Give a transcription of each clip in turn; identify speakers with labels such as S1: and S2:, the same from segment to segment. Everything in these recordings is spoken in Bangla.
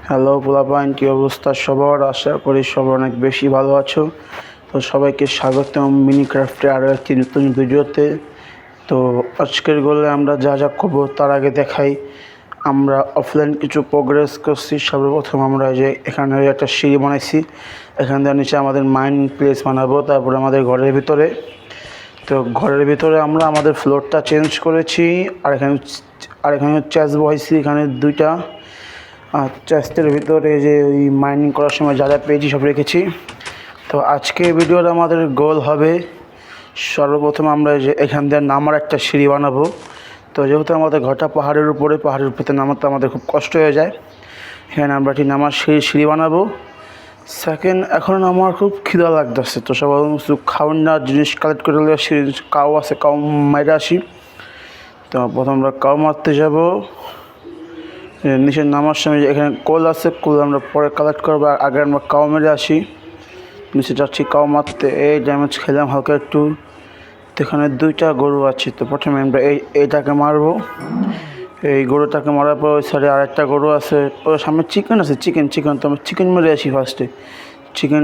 S1: হ্যালো পোলাপাইন, কী অবস্থা সবার? আশা করি সবাই অনেক বেশি ভালো আছো। তো সবাইকে স্বাগতম মিনিক্রাফ্টে আরও একটি নতুন ভিডিওতে। তো আজকের গোলে আমরা যা যা করবো তার আগে দেখাই আমরা অফলাইন কিছু প্রোগ্রেস করছি। সর্বপ্রথম আমরা যে এখানে একটা সিঁড়ি বানাইছি, এখান থেকে নিচে আমাদের মাইন্ড প্লেস বানাবো। তারপরে আমাদের ঘরের ভিতরে আমরা আমাদের ফ্লোরটা চেঞ্জ করেছি। আর এখানে চেস বসাইছি, এখানে দুইটা চেস্টের ভিতরে যে ওই মাইনিং করার সময় যা যা পেয়েছি সব রেখেছি। তো আজকে ভিডিওর আমাদের গোল হবে সর্বপ্রথম আমরা যে এখান দিয়ে নামার একটা সিঁড়ি বানাবো। তো যেহেতু আমাদের ঘরটা পাহাড়ের উপরে নামাতে আমাদের খুব কষ্ট হয়ে যায়, এখানে আমরা একটি নামার সিঁড়ি বানাবো। সেকেন্ড, এখন আমার খুব খিদা লাগতেছে, তো সবাই খাওয়ার না জিনিস কালেক্ট করে কাউ আছে, কাউ মাইরে আসি। তো প্রথম আমরা কাউ মারতে যাবো। নিচে নামার সময় এখানে কোল আছে, কোল আমরা পরে কালেক্ট করবো। আগে আমরা কাউ মেরে আসি। নিচে যাচ্ছি কাউ মারতে, এই ড্যামেজ খেলাম হালকা একটু। তো এখানে দুইটা গরু আছে, তো প্রথমে আমরা এইটাকে মারবো। এই গরুটাকে মারার পর ওই সাইডে আরেকটা গরু আছে, ওর সামনে চিকেন আছে, চিকেন তো আমরা চিকেন মেরে আসি ফার্স্টে। চিকেন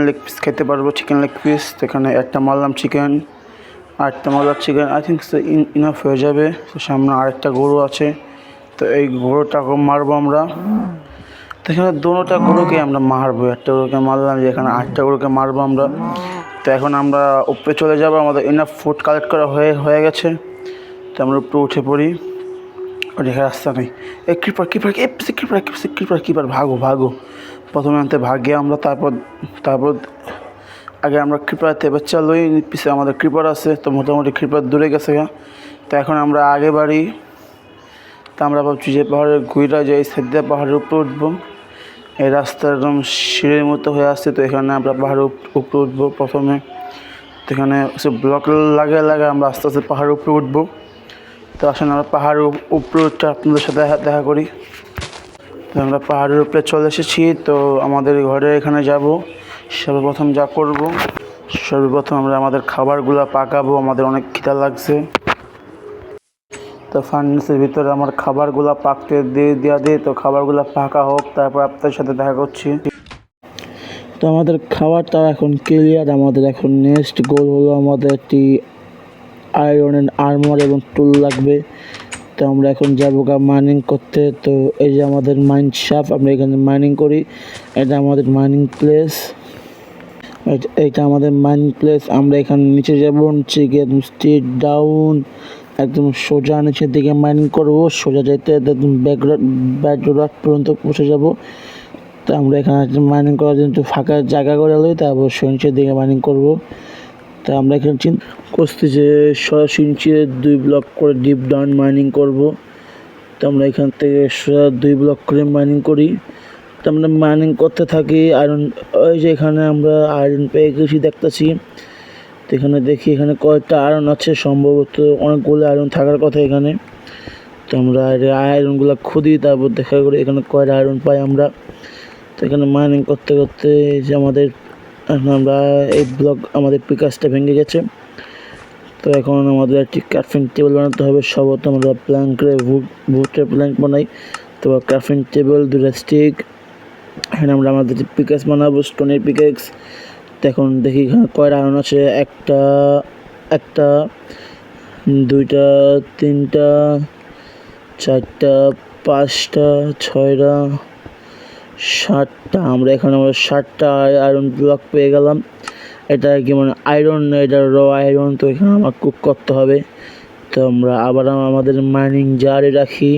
S1: লেগ পিস খেতে পারবো, চিকেন লেগ পিস। তো এখানে একটা মারলাম চিকেন, আরেকটা মারলাম চিকেন, আই থিঙ্ক ইনাফ হয়ে যাবে। তো সামনে আরেকটা গরু আছে, তো এই গরুটাকে মারবো আমরা। তো এখানে দুটোটা গরুকে আমরা মারবো, একটা গরুকে মারলাম, যে এখানে আটটা গরুকে মারবো আমরা। তো এখন আমরা উপরে চলে যাবো, আমাদের ইনাফ ফুড কালেক্ট করা হয়ে গেছে। তো আমরা উপরে উঠে পড়ি। ওদিকে রাস্তা নেই, এই কিপার ভাগো। প্রথমে আনতে ভাগে আমরা, তারপর আগে আমরা ক্রিপারতে বাচ্চা লই, পিছিয়ে আমাদের ক্রিপার আছে। তো মোটামুটি ক্রিপার দূরে গেছে। তো এখন আমরা আগে বাড়ি। তা আমরা ভাবছি যে পাহাড়ের ঘুইরা যে এই সাইড দিয়ে পাহাড়ের উপরে উঠবো। এই রাস্তা একদম সিঁড়ির মতো হয়ে আসছে, তো এখানে আমরা পাহাড়ের উপরে উঠবো প্রথমে। তো এখানে ব্লক লাগে আমরা আস্তে আস্তে পাহাড়ের উপরে উঠবো। তো আসলে আমরা পাহাড়ের উপরে উঠে আপনাদের সাথে দেখা করি। তো আমরা পাহাড়ের উপরে চলে এসেছি। তো আমাদের ঘরে এখানে যাব। সর্বপ্রথম আমরা আমাদের খাবারগুলো পাকাবো, আমাদের অনেক খিদা লাগছে। তো ফার্নেসের ভিতরে আমার খাবারগুলো পাকতে দিয়ে তো খাবারগুলো পাকা হোক, তারপর আপনাদের সাথে দেখা করছি। তো আমাদের খাবারটা এখন ক্লিয়ার। আমাদের এখন নেক্সট গোল হলো আমাদের একটি আয়রন অ্যান্ড আর্মার এবং টুল লাগবে। তো আমরা এখন যাবো মাইনিং করতে। তো এই যে আমাদের মাইন শাফ, আমরা এখানে মাইনিং করি। এটা আমাদের মাইনিং প্লেস, আমরা এখানে নিচে যাবো, নিচে গিয়ে একদম স্ট্রেট ডাউন একদম সোজা নিচের দিকে মাইনিং করবো। সোজা যেতে একদম ব্যাকডোর পর্যন্ত পৌঁছে যাব। তো আমরা এখানে মাইনিং করার জন্য একটু ফাঁকা জায়গা করে লই, তারপর নিচের দিকে মাইনিং করব। তো আমরা এখানে চিন্তা করছি যে সরাসরি নিচে 2 ব্লক করে ডিপ ডাউন মাইনিং করব। তো আমরা এখান থেকে 2 ব্লক করে মাইনিং করি। তো আমরা মাইনিং করতে থাকি। আয়রন, ওই যে এখানে আমরা আয়রন পেয়ে গেছি দেখতেছি। তো এখানে দেখি এখানে কয়েকটা আয়রন আছে, সম্ভবত অনেকগুলো আয়রন থাকার কথা এখানে। তো আমরা আয়রনগুলো খুঁজি, তারপর দেখা করি এখানে কয়টা আয়রন পাই আমরা। তো এখানে মাইনিং করতে যে আমরা এই ব্লক আমাদের পিকাসটা ভেঙে গেছে। তো এখন আমাদের একটি ক্রাফটিং টেবিল বানাতে হবে। সবত আমরা ভুটের প্ল্যাঙ্ক বানাই। তো ক্রাফটিং টেবিল, 2টা স্টিক। এখানে আমরা আমাদের পিকাস বানাবো, স্টোনের পিকাক্স। তো এখন দেখি এখানে কয়টা আয়রন আছে, একটা, 2টা, 3টা, 4টা, 5টা, 6টা, 7টা। আমরা 7টা আয়রন ব্লক পেয়ে গেলাম। এটা কি মানে আয়রন না, এটা র আয়রন। তো এখানে আমার কুক করতে হবে। তো আমরা আবার আমাদের মাইনিং জারে রাখি।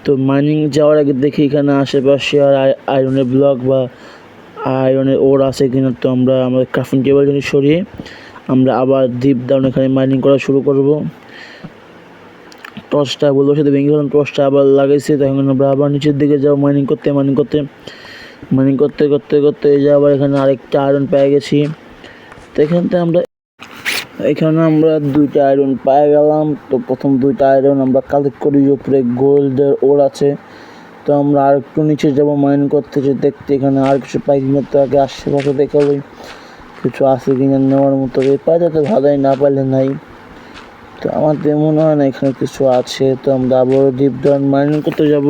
S1: তো মাইনিং যাওয়ার আগে দেখি এখানে আশেপাশে আর আয়রনের ব্লক বা আয়রনের ওর আছে কিনা। তো আমরা আমাদের ক্রাফটিং টেবিল সরিয়ে আমরা আবার ডিপ ডাউন এখানে মাইনিং করা শুরু করব। টর্চটা বলবো সাথে ভেঙে গেলাম, টর্চটা আবার লাগাইছি। তখন আমরা আবার নিচের দিকে যাবো মাইনিং করতে এই যে আবার এখানে আরেকটা আয়রন পেয়ে গেছি। তো এখানে আমরা 2টা আয়রন পেয়ে গেলাম। তো প্রথম 2টা আয়রন আমরা কালেক্ট করি, উপরে গোল্ডের ওর আছে। তো আমরা আর একটু নিচে যাবো মাইন করতে, যে দেখতে এখানে আর কিছু পাই কিনা। তো আগে আশেপাশে দেখাবো কিছু আছে কিনা নেওয়ার মতো, পাইলে তো ভালোই, না পাইলে নাই। তো আমাদের মনে হয় না এখানে কিছু আছে। তো আমরা আবার ডিপ ডাউন মাইনিং করতে যাব।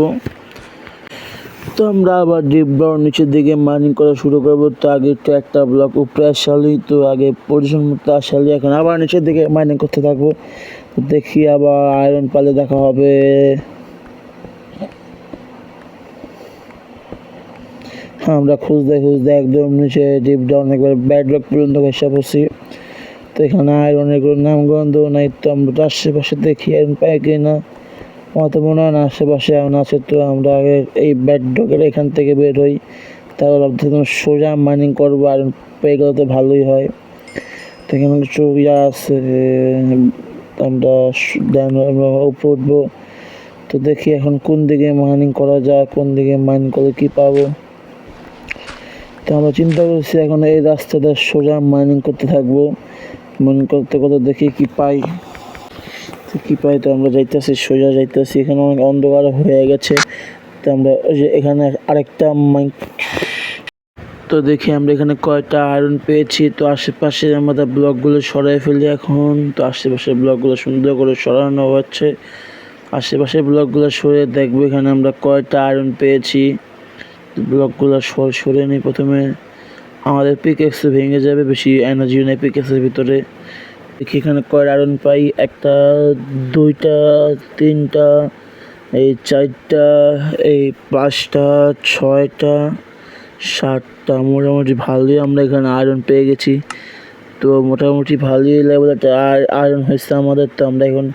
S1: তো আমরা আবার ডিপ ডাউন নিচের দিকে মাইনিং করা শুরু করবো। তো আগে তো একটা ব্লক উপরে আসালি, তো আগে পজিশন মতো আসালি, এখন আবার নিচের দিকে মাইনিং করতে থাকবো। তো দেখি আবার আয়রন পালে দেখা হবে। হ্যাঁ, আমরা খুঁজতে খুঁজতে একদম নিচে ডিপ ডাউন একবার ব্যাড রক পর্যন্ত এসে পড়ছি। তো এখানে আয়রনের কোনো নাম গন্ধ নাই। তো আমরা আশেপাশে দেখি আয়রন পাই কি না। আমার তো মনে হয় না আশেপাশে এমন আছে। তো আমরা আগে এই ব্যাড ডগের এখান থেকে বের হই, তারপর ভাবছিলাম সোজা মাইনিং করবো, আয়রন পেয়ে গেলে তো ভালোই হয়। তো এখানে কিছু ইয়া আছে, আমরা উপরে উঠবো। তো দেখি এখন কোন দিকে মাইনিং করা যায়, কোন দিকে মাইনিং করলে কী পাবো। তো আমরা চিন্তা করছি এখন এই রাস্তাটা সোজা মাইনিং করতে থাকবো। মাইনিং করতে করতে দেখি কি পাই। কি পাই, তো আমরা যাইতেছি, সোজা যাইতেছি। এখানে অনেক অন্ধকার হয়ে গেছে। তো আমরা ওই যে এখানে আরেকটা তো দেখি আমরা এখানে কয়টা আয়রন পেয়েছি। তো আশেপাশে আমাদের ব্লকগুলো সরাই ফেলি এখন। তো আশেপাশের ব্লকগুলো সুন্দর করে সরানো হচ্ছে। আশেপাশের ব্লকগুলো সরে দেখবো এখানে আমরা কয়টা আয়রন পেয়েছি। ব্লকগুলো সরে নিই প্রথমে। আমাদের পিকেক্স ভেঙে যাবে, বেশি এনার্জি নেই পিকেক্সের ভিতরে। দেখি এখানে কয়টা আয়রন পাই। একটা, দুইটা, তিনটা, এই চারটা, এই পাঁচটা, ছয়টা, সাতটা। মোটামুটি ভালোই আমরা এখানে আয়রন পেয়ে গেছি। তো মোটামুটি ভালোই লেভেলটা আয়রন হয়েছে আমাদের। তো আমরা এখন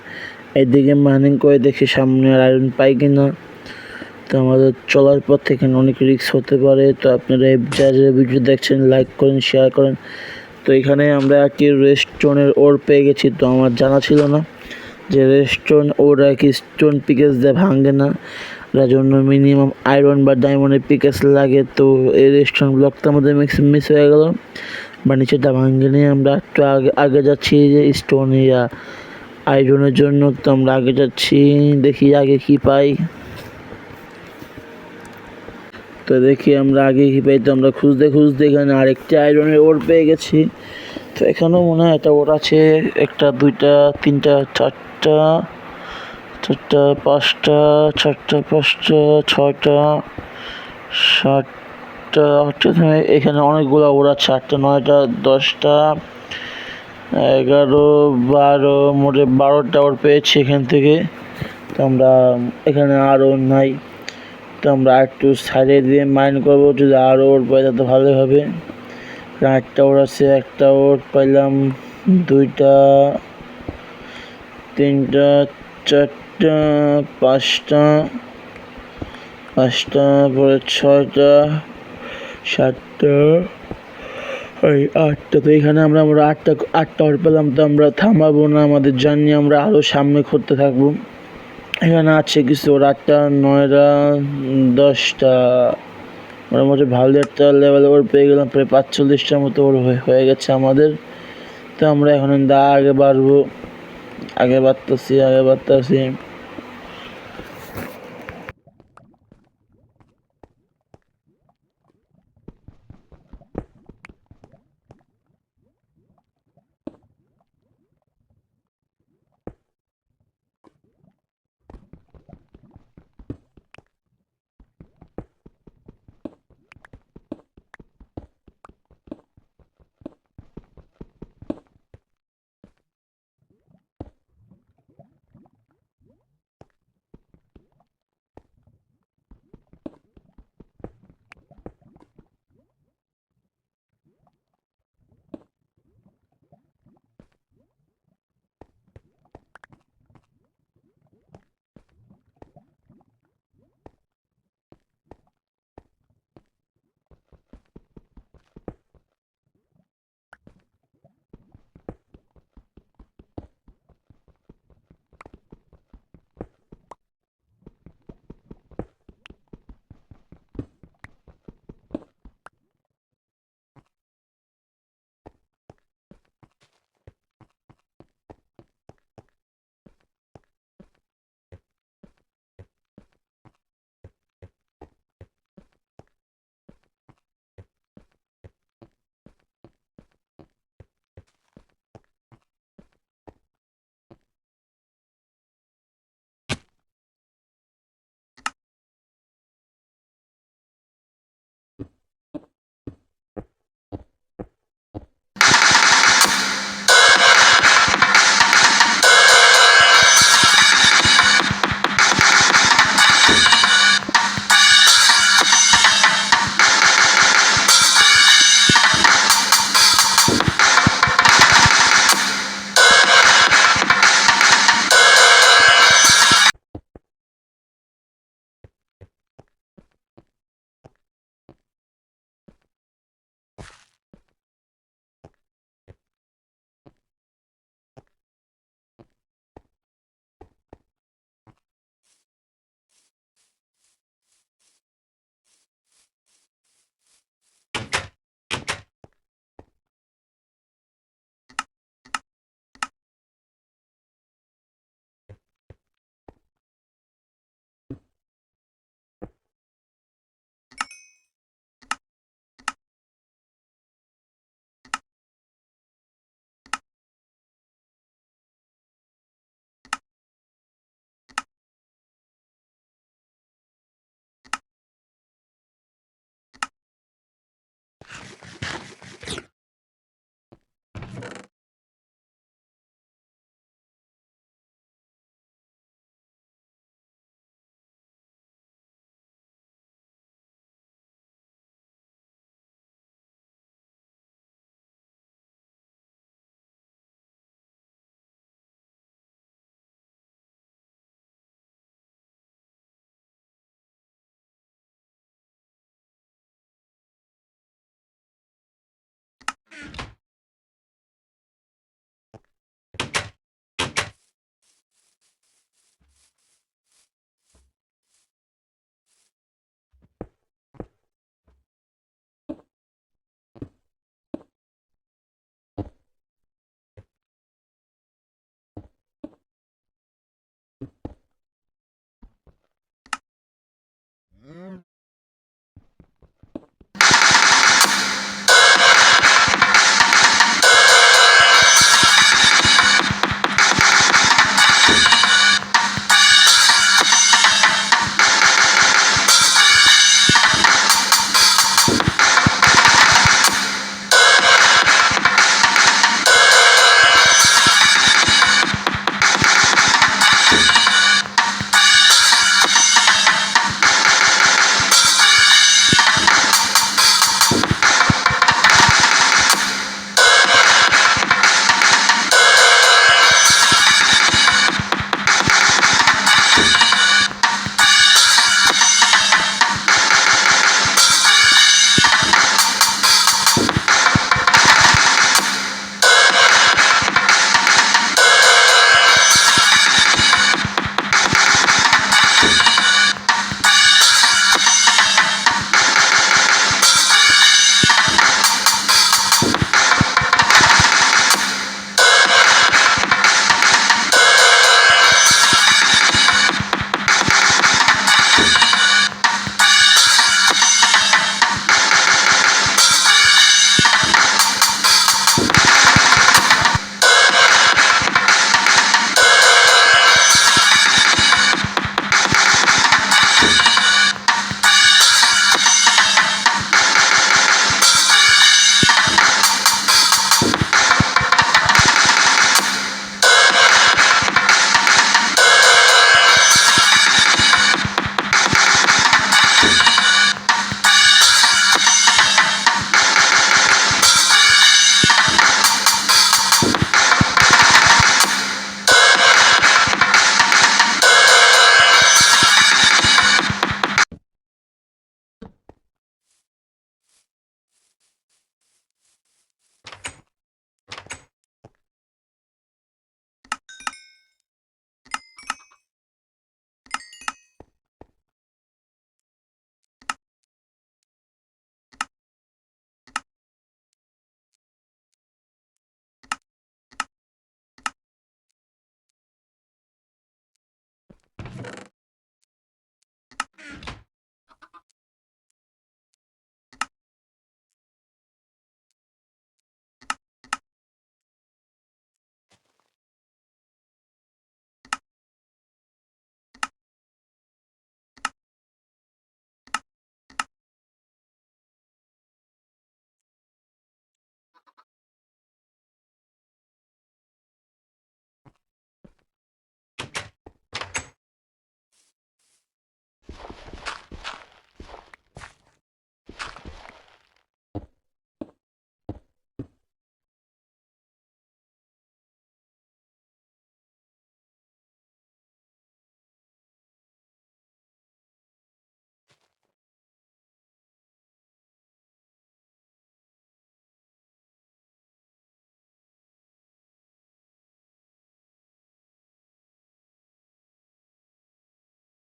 S1: এদিকে মাইনিং করে দেখি সামনে আর আয়রন পাই কিনা। তো আমাদের চলার পথে এখানে অনেক রিস্ক হতে পারে। তো আপনারা যারা ভিডিও দেখছেন লাইক করেন, শেয়ার করেন। তো এখানে আমরা একটি রেস্টোনের ওর পেয়ে গেছি। তো আমার জানা ছিল না যে রেস্টোন ওর এক স্টোন পিকেস দিয়ে ভাঙে না, যার জন্য মিনিমাম আয়রন বা ডায়মন্ডের পিকেস লাগে। তো এই রেস্টোন ব্লকটা আমাদের মিস হয়ে গেল, বা নিচেটা ভাঙে নিয়ে আমরা একটু আগে যাচ্ছি যে স্টোন ইয়া আয়রনের জন্য। তো আমরা আগে যাচ্ছি, দেখি আগে কি পাই। তো দেখি আমরা আগে কি পাই। তো আমরা খুঁজতে খুঁজতে এখানে আরেকটি আয়রনের ওর পেয়ে গেছি। তো এখানেও মনে হয় একটা ওর আছে, একটা, দুইটা, তিনটা, চারটা, পাঁচটা, পাঁচটা, ছয়টা, সাতটা, আটটা। এখানে অনেকগুলো ওর আছে, 8টা, 9টা, 10টা, 11, 12, মোটে 12টা ওর পেয়েছি এখান থেকে। তো আমরা এখানে আরও নাই। তো আমরা একটু সাইডে দিয়ে মাইন করবো, যদি আরও ওর পাই তাতে ভালোই হবে। 8টা ওর আছে, একটা ওর পাইলাম, 2টা, 3টা, 4টা, 5টা, পরে 6টা, 7টা, 8টা। তো এখানে আমরা 8টা ওর পেলাম। তো আমরা থামাবো না, আমাদের জার্নি আমরা আরও সামনে করতে থাকবো। এখানে আছে কিছু ওর 8টা, 9টা, 10টা। মোটামুটি ভালো একটা লেভেল ওর পেয়ে গেলাম, প্রায় 45টার মতো ওর হয়ে গেছে আমাদের। তো আমরা এখন আগে বাড়বো, আগে বাড়তেছি।